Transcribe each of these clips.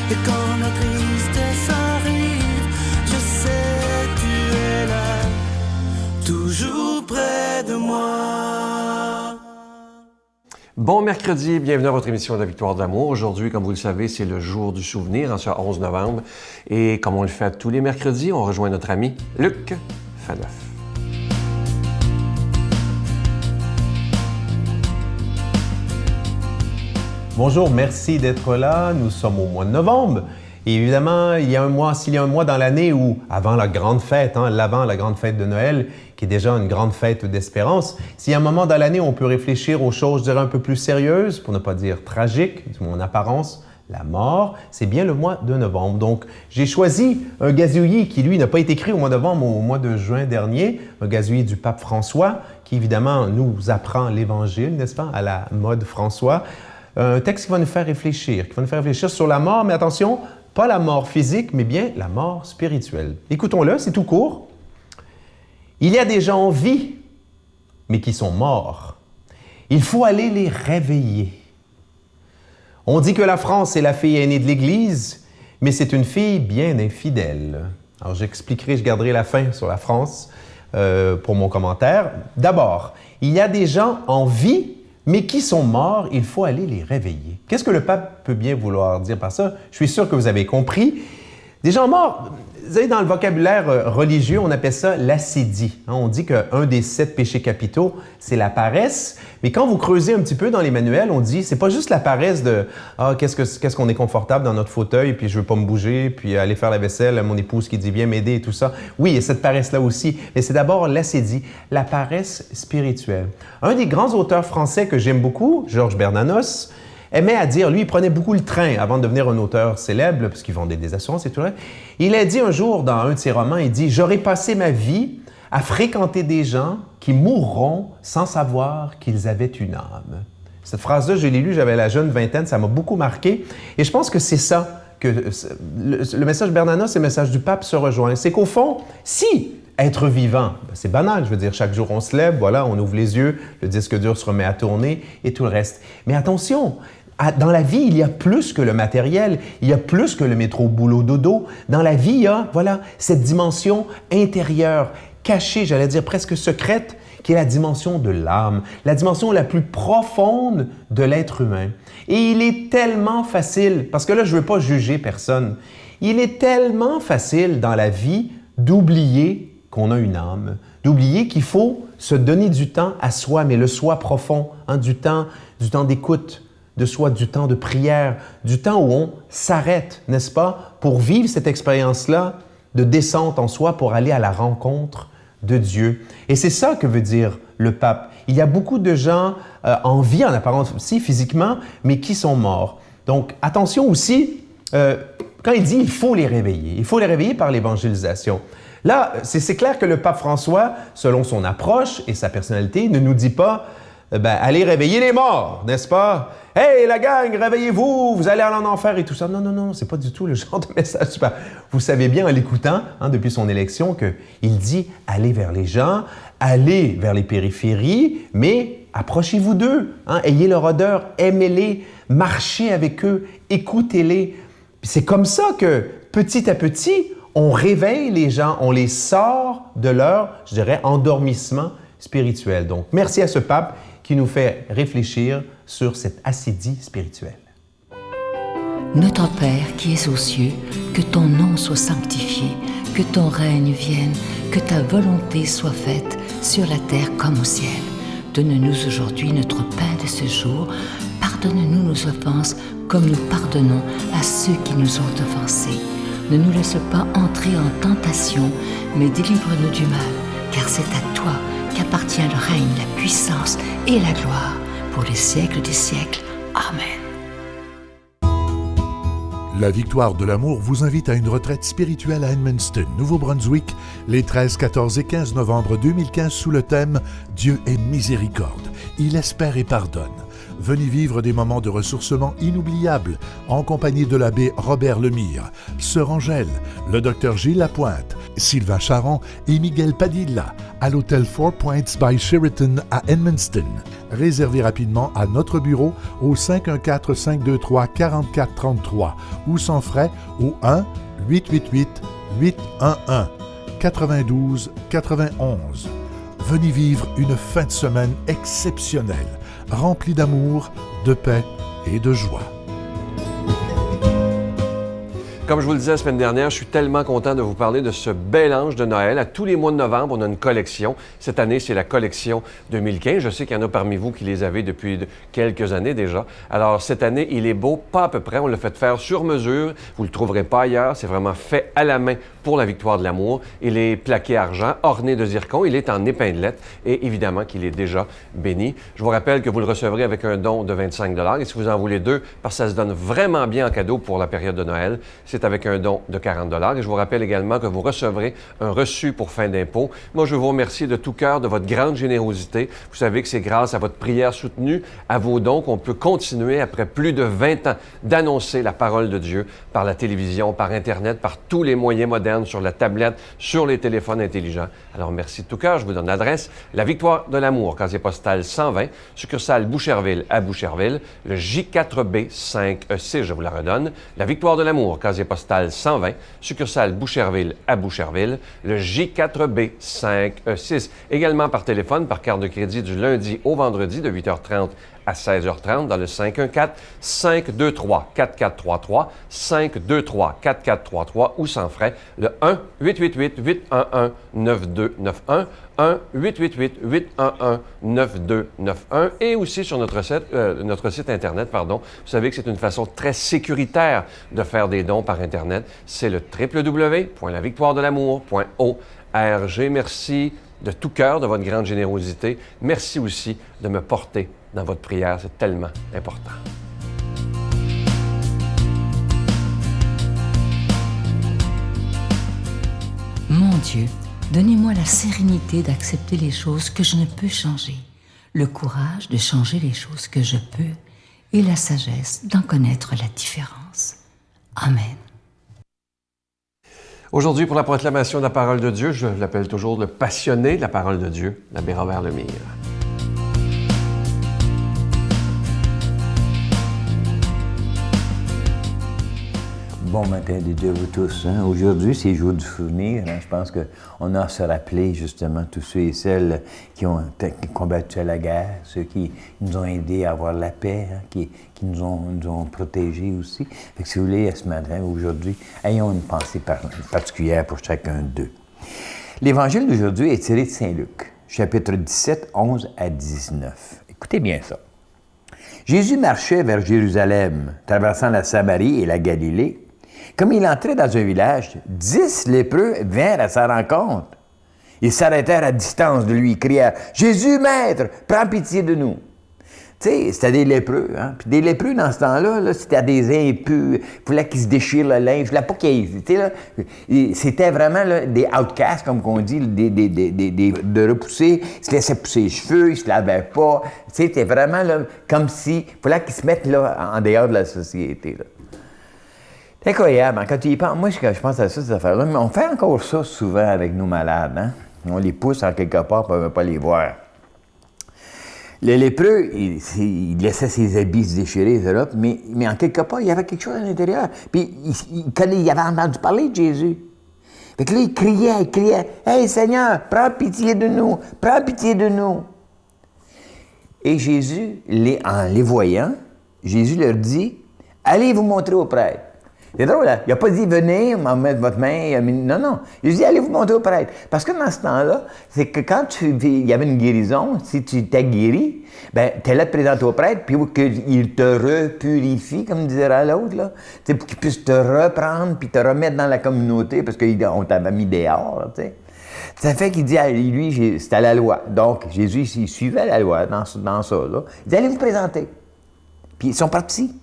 Et quand la tristesse arrive, je sais tu es là, toujours près de moi. Bon mercredi, bienvenue à votre émission de la Victoire de l'amour. Aujourd'hui, comme vous le savez, c'est le jour du souvenir, en ce 11 novembre. Et comme on le fait tous les mercredis, on rejoint notre ami Luc Faneuf. Bonjour, merci d'être là. Nous sommes au mois de novembre. Et évidemment, s'il y a un mois dans l'année où, avant la grande fête, l'avant la grande fête de Noël, qui est déjà une grande fête d'espérance, s'il y a un moment dans l'année où on peut réfléchir aux choses, je dirais, un peu plus sérieuses, pour ne pas dire tragiques, du moins en apparence, la mort, c'est bien le mois de novembre. Donc, j'ai choisi un gazouillis qui, lui, n'a pas été écrit au mois de novembre, mais au mois de juin dernier, un gazouillis du pape François, qui, évidemment, nous apprend l'Évangile, n'est-ce pas, à la mode François. Un texte qui va nous faire réfléchir, sur la mort, mais attention, pas la mort physique, mais bien la mort spirituelle. Écoutons-le, c'est tout court. Il y a des gens en vie, mais qui sont morts. Il faut aller les réveiller. On dit que la France est la fille aînée de l'Église, mais c'est une fille bien infidèle. Alors je garderai la fin sur la France pour mon commentaire. D'abord, il y a des gens en vie, mais qui sont morts, il faut aller les réveiller. Qu'est-ce que le pape peut bien vouloir dire par ça? Je suis sûr que vous avez compris. Des gens morts, vous savez, dans le vocabulaire religieux, on appelle ça l'acédie. On dit qu'un des 7 péchés capitaux, c'est la paresse. Mais quand vous creusez un petit peu dans les manuels, on dit, c'est pas juste la paresse de « Ah, qu'est-ce qu'on est confortable dans notre fauteuil, puis je veux pas me bouger, puis aller faire la vaisselle, mon épouse qui dit « Viens m'aider » et tout ça. » Oui, il y a cette paresse-là aussi, mais c'est d'abord l'acédie, la paresse spirituelle. Un des grands auteurs français que j'aime beaucoup, Georges Bernanos, aimait à dire, lui, il prenait beaucoup le train avant de devenir un auteur célèbre, parce qu'il vendait des assurances et tout ça. Il a dit un jour dans un de ses romans, il dit « J'aurais passé ma vie à fréquenter des gens qui mourront sans savoir qu'ils avaient une âme. » Cette phrase-là, je l'ai lue, j'avais la jeune vingtaine, ça m'a beaucoup marqué. Et je pense que c'est ça, que le message Bernanos et le message du pape se rejoignent. C'est qu'au fond, si être vivant, c'est banal, je veux dire, chaque jour on se lève, voilà, on ouvre les yeux, le disque dur se remet à tourner et tout le reste. Mais attention, dans la vie, il y a plus que le matériel, il y a plus que le métro boulot dodo. Dans la vie, il y a, voilà, cette dimension intérieure, cachée, j'allais dire presque secrète, qui est la dimension de l'âme, la dimension la plus profonde de l'être humain. Et il est tellement facile, parce que là, je ne veux pas juger personne, il est tellement facile dans la vie d'oublier qu'on a une âme, d'oublier qu'il faut se donner du temps à soi, mais le soi profond, du temps d'écoute, du temps de prière, du temps où on s'arrête, n'est-ce pas, pour vivre cette expérience-là de descente en soi, pour aller à la rencontre de Dieu. Et c'est ça que veut dire le pape. Il y a beaucoup de gens en vie, en apparence aussi, physiquement, mais qui sont morts. Donc, attention aussi, quand il dit « il faut les réveiller par l'évangélisation ». Là, c'est clair que le pape François, selon son approche et sa personnalité, ne nous dit pas allez réveiller les morts, n'est-ce pas? Hey, la gang, réveillez-vous, vous allez aller en enfer et tout ça. Non, c'est pas du tout le genre de message. Vous savez bien en l'écoutant, depuis son élection, qu'il dit allez vers les gens, allez vers les périphéries, mais approchez-vous d'eux, ayez leur odeur, aimez-les, marchez avec eux, écoutez-les. C'est comme ça que, petit à petit, on réveille les gens, on les sort de leur, je dirais, endormissement spirituel. Donc, merci à ce pape qui nous fait réfléchir sur cette acédie spirituelle. Notre Père qui es aux cieux, que ton nom soit sanctifié, que ton règne vienne, que ta volonté soit faite sur la terre comme au ciel. Donne-nous aujourd'hui notre pain de ce jour. Pardonne-nous nos offenses comme nous pardonnons à ceux qui nous ont offensés. Ne nous laisse pas entrer en tentation, mais délivre-nous du mal, car c'est à toi qu'appartient le règne, la puissance et la gloire pour les siècles des siècles. Amen. La Victoire de l'amour vous invite à une retraite spirituelle à Edmundston, Nouveau-Brunswick, les 13, 14 et 15 novembre 2015 sous le thème « Dieu est miséricorde, il espère et pardonne ». venez vivre des moments de ressourcement inoubliables en compagnie de l'abbé Robert Lemire, Sœur Angèle, le docteur Gilles Lapointe, Sylvain Charon et Miguel Padilla à l'hôtel Four Points by Sheraton à Edmundston. Réservez rapidement à notre bureau au 514-523-4433 ou sans frais au 1-888-811-92-91. Venez vivre une fin de semaine exceptionnelle, remplie d'amour, de paix et de joie. Comme je vous le disais la semaine dernière, je suis tellement content de vous parler de ce bel ange de Noël. À tous les mois de novembre, on a une collection. Cette année, c'est la collection 2015. Je sais qu'il y en a parmi vous qui les avez depuis quelques années déjà. Alors, cette année, il est beau, pas à peu près. On l'a fait faire sur mesure. Vous ne le trouverez pas ailleurs. C'est vraiment fait à la main pour la victoire de l'amour. Il est plaqué argent, orné de zircon. Il est en épinglette et évidemment qu'il est déjà béni. Je vous rappelle que vous le recevrez avec un don de 25 $. Et si vous en voulez deux, parce que ça se donne vraiment bien en cadeau pour la période de Noël, c'est avec un don de 40 $. Et je vous rappelle également que vous recevrez un reçu pour fin d'impôt. Moi, je veux vous remercier de tout cœur de votre grande générosité. Vous savez que c'est grâce à votre prière soutenue, à vos dons, qu'on peut continuer, après plus de 20 ans, d'annoncer la parole de Dieu par la télévision, par Internet, par tous les moyens modernes, sur la tablette, sur les téléphones intelligents. Alors, merci de tout cœur. Je vous donne l'adresse. La Victoire de l'Amour, casier postal 120, succursale Boucherville à Boucherville, le J4B 5E6, je vous la redonne. La Victoire de l'Amour, casier postal 120, succursale Boucherville à Boucherville, le J4B 5E6. Également par téléphone, par carte de crédit du lundi au vendredi de 8h30 à 16h30 dans le 514-523-4433, 523-4433 ou sans frais, le 1-888-811-9291, 1-888-811-9291 et aussi sur notre site Internet, Vous savez que c'est une façon très sécuritaire de faire des dons par Internet. C'est le www.lavictoiredelamour.org. Merci de tout cœur de votre grande générosité. Merci aussi de me porter dans votre prière. C'est tellement important. Mon Dieu, donnez-moi la sérénité d'accepter les choses que je ne peux changer, le courage de changer les choses que je peux et la sagesse d'en connaître la différence. Amen. Aujourd'hui, pour la proclamation de la parole de Dieu, je l'appelle toujours le passionné de la parole de Dieu, l'abbé Robert Lemire. Bon matin de Dieu à vous tous. Aujourd'hui, c'est jour du souvenir. Je pense qu'on a à se rappeler justement tous ceux et celles qui ont combattu à la guerre, ceux qui nous ont aidés à avoir la paix, qui nous ont protégés aussi. Fait que si vous voulez, ce matin, aujourd'hui, ayons une pensée particulière pour chacun d'eux. L'Évangile d'aujourd'hui est tiré de Saint Luc, chapitre 17, 11 à 19. Écoutez bien ça. Jésus marchait vers Jérusalem, traversant la Samarie et la Galilée. Comme il entrait dans un village, 10 lépreux vinrent à sa rencontre. Ils s'arrêtèrent à distance de lui, ils crièrent « Jésus, Maître, prends pitié de nous !» Tu sais, c'était des lépreux. Puis des lépreux, dans ce temps-là, c'était des impurs. Il fallait qu'ils se déchirent le linge. Il fallait pas qu'ils... C'était vraiment des outcasts, comme on dit, de repoussés. Ils se laissaient pousser les cheveux, ils se lavaient pas. Tu sais, c'était vraiment comme si... Il fallait qu'ils se mettent en dehors de la société. C'est incroyable. Quand tu y penses, moi, je pense à ça, ces affaires-là, mais on fait encore ça souvent avec nos malades. On les pousse en quelque part pour ne pas les voir. Les lépreux, il laissait ses habits se déchirer, mais en quelque part, il y avait quelque chose à l'intérieur. Puis, il avait entendu parler de Jésus. Fait que là, il criait, « Hey, Seigneur, prends pitié de nous, prends pitié de nous! » Et Jésus, en les voyant, Jésus leur dit, « Allez vous montrer au prêtre. » C'est drôle, hein? Il n'a pas dit « Venez, m'en mettre votre main. » Non. Il dit « Allez vous montrer au prêtre. » Parce que dans ce temps-là, c'est que quand il y avait une guérison, si tu t'es guéri, bien, tu es là de présenter au prêtre, puis qu'il te repurifie, comme dirait l'autre, là. Tu sais, pour qu'il puisse te reprendre, puis te remettre dans la communauté, parce qu'on t'avait mis dehors, là, tu sais. Ça fait qu'il dit, lui, c'était la loi. Donc, Jésus, il suivait la loi dans ça, là. Il dit « Allez vous présenter. » Puis ils sont partis.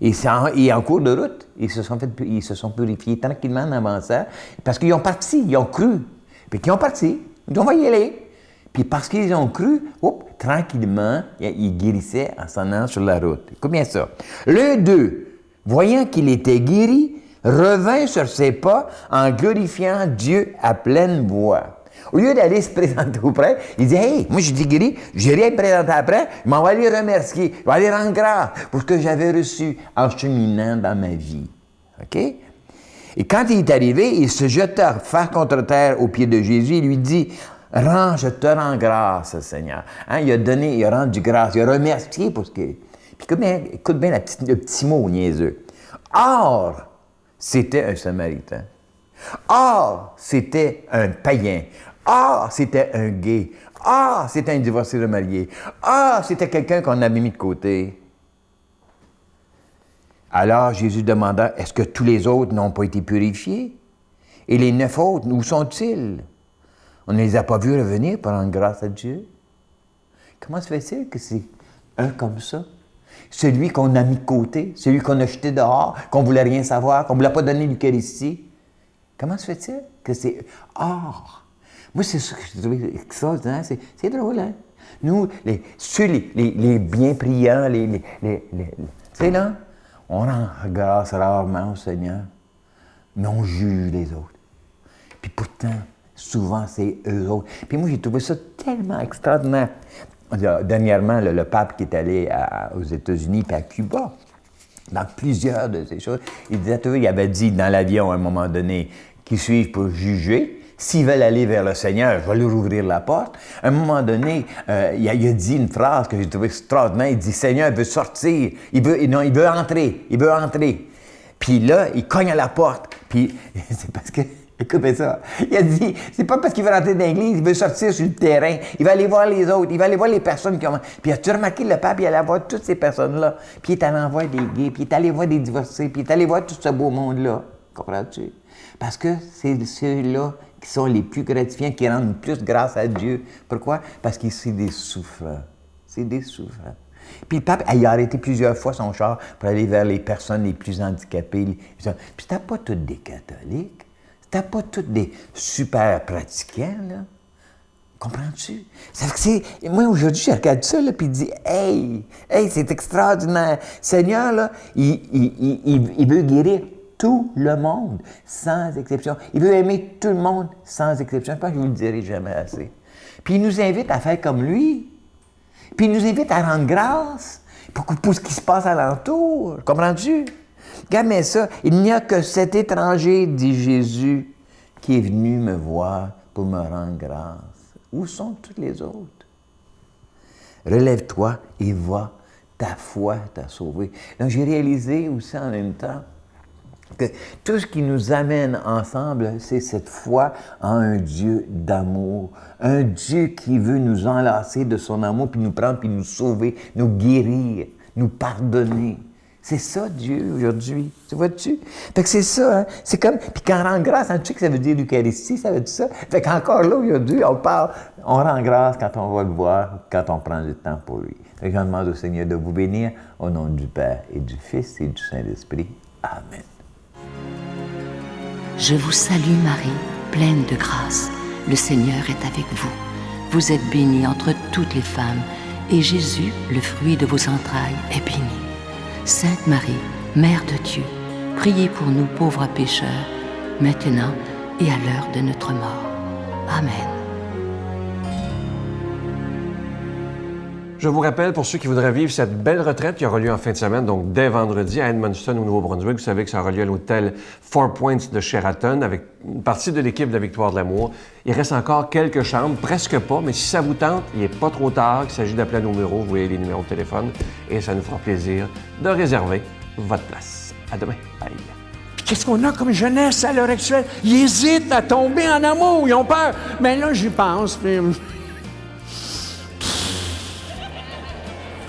Et en cours de route, ils se sont purifiés tranquillement en avançant, parce qu'ils ont parti, ils ont cru. Puis qu'ils ont parti, ils ont dit, on va y aller. Puis parce qu'ils ont cru, tranquillement, il guérissait en s'en allant sur la route. Écoute bien ça. L'un d'eux, voyant qu'il était guéri, revint sur ses pas en glorifiant Dieu à pleine voix. Au lieu d'aller se présenter auprès, il dit « Hey, moi, je suis guéri, je n'irai me présenter après, je m'en vais aller remercier, je vais aller rendre grâce pour ce que j'avais reçu en cheminant dans ma vie. » OK? Et quand il est arrivé, il se jeta face contre terre aux pieds de Jésus et lui dit « Je te rends grâce, Seigneur. » Il a rendu grâce, il a remercié pour ce que... Puis écoute bien le petit mot niaiseux. Or, c'était un Samaritain. Or, c'était un païen. Or, c'était un gay. Or, c'était un divorcé remarié. Or, c'était quelqu'un qu'on avait mis de côté. Alors Jésus demanda, est-ce que tous les autres n'ont pas été purifiés? Et les 9 autres, où sont-ils? On ne les a pas vus revenir pour rendre grâce à Dieu. Comment se fait-il que c'est un comme ça? Celui qu'on a mis de côté, celui qu'on a jeté dehors, qu'on ne voulait rien savoir, qu'on ne voulait pas donner l'Eucharistie. Comment se fait-il que c'est or? Moi, c'est ça que j'ai trouvé extraordinaire. C'est drôle, hein? Nous, les bien priants, tu sais, là, on rend grâce rarement au Seigneur, mais on juge les autres. Puis pourtant, souvent, c'est eux autres. Puis moi, j'ai trouvé ça tellement extraordinaire. Dernièrement, le pape qui est allé aux États-Unis et à Cuba, dans plusieurs de ces choses, il avait dit dans l'avion à un moment donné, qui suis-je pour juger? S'ils veulent aller vers le Seigneur, je vais leur ouvrir la porte. À un moment donné, il a dit une phrase que j'ai trouvée extraordinaire. Il dit, Seigneur veut sortir. Il veut entrer. Puis là, il cogne à la porte. Puis c'est parce que, écoutez ça, il a dit, c'est pas parce qu'il veut rentrer dans l'église, il veut sortir sur le terrain. Il va aller voir les autres. Il va aller voir les personnes qui ont... Puis as-tu remarqué, le pape, il allait voir toutes ces personnes-là. Puis il est allé voir des gays, puis il est allé voir des divorcés, puis il est allé voir tout ce beau monde-là. Comprends-tu? Parce que c'est ceux-là qui sont les plus gratifiants, qui rendent le plus grâce à Dieu. Pourquoi? Parce que c'est des souffrants. C'est des souffrants. Puis le pape, il a arrêté plusieurs fois son char pour aller vers les personnes les plus handicapées. Puis c'était pas tous des catholiques. C'était pas tous des super pratiquants, là. Comprends-tu? Ça fait que c'est... Moi, aujourd'hui, je regarde ça, là, puis je dis, hey, c'est extraordinaire. Seigneur, là, il veut guérir tout le monde, sans exception. Il veut aimer tout le monde, sans exception. Je pense que je ne vous le dirai jamais assez. Puis il nous invite à faire comme lui. Puis il nous invite à rendre grâce pour ce qui se passe alentour. Comprends-tu? Regarde-moi ça. Il n'y a que cet étranger, dit Jésus, qui est venu me voir pour me rendre grâce. Où sont tous les autres? Relève-toi et va. Ta foi t'a sauvé. Donc j'ai réalisé aussi en même temps que tout ce qui nous amène ensemble, c'est cette foi en un Dieu d'amour, un Dieu qui veut nous enlacer de son amour, puis nous prendre, puis nous sauver, nous guérir, nous pardonner. C'est ça, Dieu, aujourd'hui. Tu vois-tu? Fait que c'est ça, hein? C'est comme... Puis quand on rend grâce, hein, tu sais que ça veut dire l'Eucharistie, ça veut dire ça? Fait qu'encore là, aujourd'hui, on rend grâce quand on va le voir, quand on prend du temps pour lui. Fait que je demande au Seigneur de vous bénir, au nom du Père et du Fils et du Saint-Esprit. Amen. Je vous salue Marie, pleine de grâce. Le Seigneur est avec vous. Vous êtes bénie entre toutes les femmes, et Jésus, le fruit de vos entrailles, est béni. Sainte Marie, Mère de Dieu, priez pour nous pauvres pécheurs, maintenant et à l'heure de notre mort. Amen. Je vous rappelle, pour ceux qui voudraient vivre cette belle retraite qui aura lieu en fin de semaine, donc dès vendredi à Edmundston, au Nouveau-Brunswick, vous savez que ça aura lieu à l'hôtel Four Points de Sheraton avec une partie de l'équipe de la Victoire de l'Amour. Il reste encore quelques chambres, presque pas, mais si ça vous tente, il n'est pas trop tard. Il s'agit d'appeler à nos numéros, vous voyez les numéros de téléphone, et ça nous fera plaisir de réserver votre place. À demain. Bye. Puis qu'est-ce qu'on a comme jeunesse à l'heure actuelle? Ils hésitent à tomber en amour, ils ont peur. Mais là, j'y pense, puis...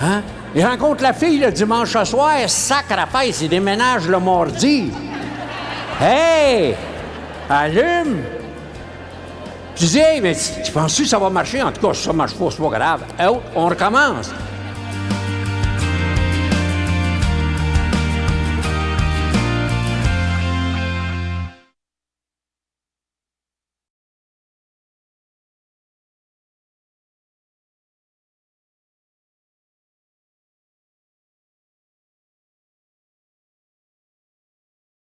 Hein? Il rencontre la fille le dimanche soir, sacrifice, il déménage le mardi. Hey! Allume! Je dis, hey, mais tu penses que ça va marcher? En tout cas, si ça marche pas, c'est pas grave. Oh, on recommence.